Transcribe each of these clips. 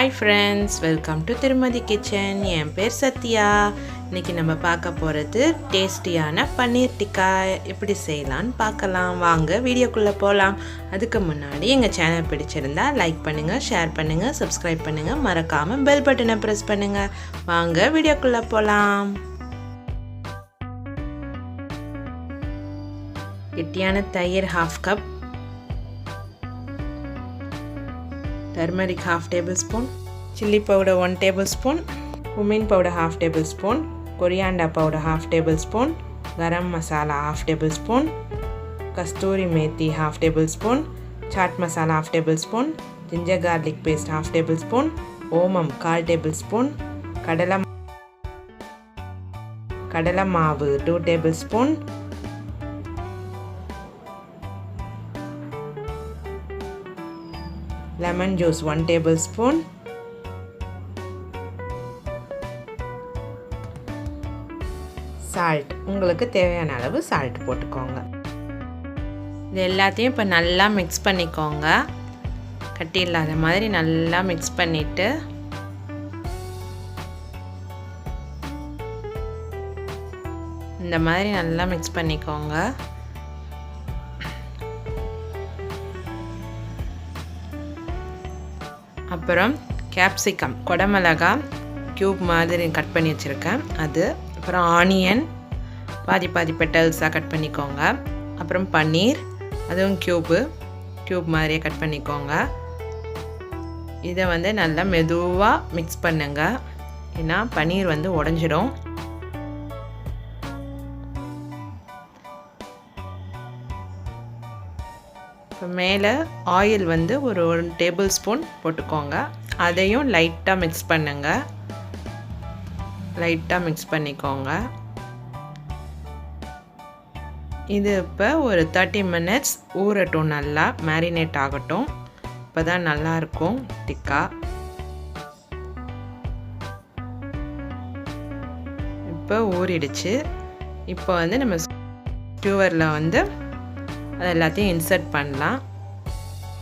Hi friends, welcome to Thirumathi Kitchen. என் பேர் சத்யா. இன்னைக்கு நம்ம பார்க்க போகிறது டேஸ்டியான பன்னீர் டிக்கா எப்படி செய்யலாம்னு பார்க்கலாம். வாங்க வீடியோக்குள்ளே போகலாம். அதுக்கு முன்னாடி எங்கள் சேனல் பிடிச்சிருந்தா லைக் பண்ணுங்கள், ஷேர் பண்ணுங்கள், சப்ஸ்கிரைப் பண்ணுங்கள், மறக்காமல் பெல் பட்டனை ப்ரெஸ் பண்ணுங்கள். வாங்க வீடியோக்குள்ளே போகலாம். கெட்டியான தயிர் 1/2 cup, turmeric 1/2 tablespoon, chili powder 1 tablespoon, cumin powder 1/2 tablespoon, coriander powder 1/2 tablespoon, garam masala 1/2 tablespoon, Kasthuri methi 1/2 tablespoon, Chaat masala 1/2 tablespoon, ginger garlic paste 1/2 tablespoon, omam 1/4 tablespoon, கடலை மாவு 2 tablespoon, lemon juice 1 tablespoon, salt உங்களுக்கு தேவையான அளவு salt போட்டுக்கோங்க. இது எல்லாத்தையும் இப்போ நல்லா மிக்ஸ் பண்ணிக்கோங்க. கட்டி இல்லாத மாதிரி நல்லா மிக்ஸ் பண்ணிட்டு இந்த மாதிரி நல்லா மிக்ஸ் பண்ணிக்கோங்க. அப்புறம் கேப்சிகம் கொடமிளகா க்யூப் மாதிரி கட் பண்ணி வச்சுருக்கேன் அது. அப்புறம் ஆனியன் பாதி பெட்டல்ஸாக கட் பண்ணிக்கோங்க. அப்புறம் பன்னீர் அதுவும் க்யூப் மாதிரியே கட் பண்ணிக்கோங்க. இதை நல்லா மெதுவாக மிக்ஸ் பண்ணுங்க, ஏன்னா பன்னீர் உடைஞ்சிடும். இப்போ மேலே ஆயில் ஒரு 1 டேபிள் ஸ்பூன் போட்டுக்கோங்க. அதையும் லைட்டாக மிக்ஸ் பண்ணுங்கள். லைட்டாக மிக்ஸ் பண்ணிக்கோங்க. இது இப்போ ஒரு 30 மினிட்ஸ் ஊறட்டும், நல்லா மேரினேட் ஆகட்டும். இப்போ தான் நல்லாயிருக்கும் டிக்கா. இப்போ ஊறிடுச்சு. இப்போ நம்ம ஸ்டூவரில் அது எல்லாத்தையும் இன்சர்ட் பண்ணலாம்.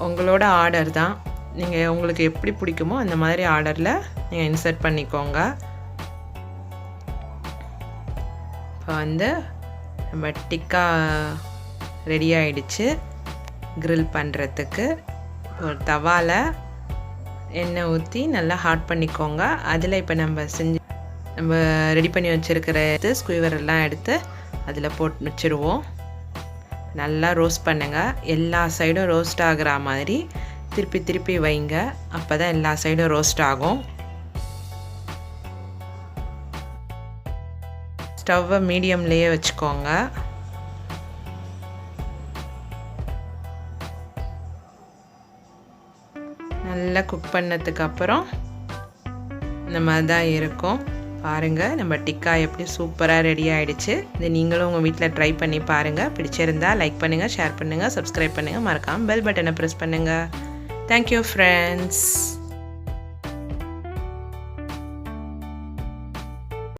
உங்களோட ஆர்டர் தான், நீங்கள் உங்களுக்கு எப்படி பிடிக்குமோ அந்த மாதிரி ஆர்டரில் நீங்கள் இன்சர்ட் பண்ணிக்கோங்க. இப்போ நம்ம டிக்கா ரெடி ஆகிடுச்சு. க்ரில் பண்ணுறதுக்கு ஒரு தவாவில் எண்ணெய் ஊற்றி நல்லா ஹாட் பண்ணிக்கோங்க. அதில் இப்போ நம்ம ரெடி பண்ணி வச்சுருக்கிற ஸ்குவரெல்லாம் எடுத்து அதில் போட்டு வச்சுருவோம். நல்லா ரோஸ்ட் பண்ணுங்கள். எல்லா சைடும் ரோஸ்ட் ஆகிற மாதிரி திருப்பி வைங்க. அப்போ தான் எல்லா சைடும் ரோஸ்ட் ஆகும். ஸ்டவ்வை மீடியம்லேயே வச்சுக்கோங்க. நல்லா குக் பண்ணதுக்கு அப்புறம் இந்த மாதிரி தான் இருக்கும். பாருங்கள், நம்ம டிக்கா எப்படி சூப்பராக ரெடி ஆகிடுச்சு. இது நீங்களும் உங்கள் வீட்டில் ட்ரை பண்ணி பாருங்கள். பிடிச்சிருந்தா லைக் பண்ணுங்கள், ஷேர் பண்ணுங்கள், சப்ஸ்கிரைப் பண்ணுங்கள், மறக்காமல் பெல் பட்டனை ப்ரெஸ் பண்ணுங்கள். Thank you friends.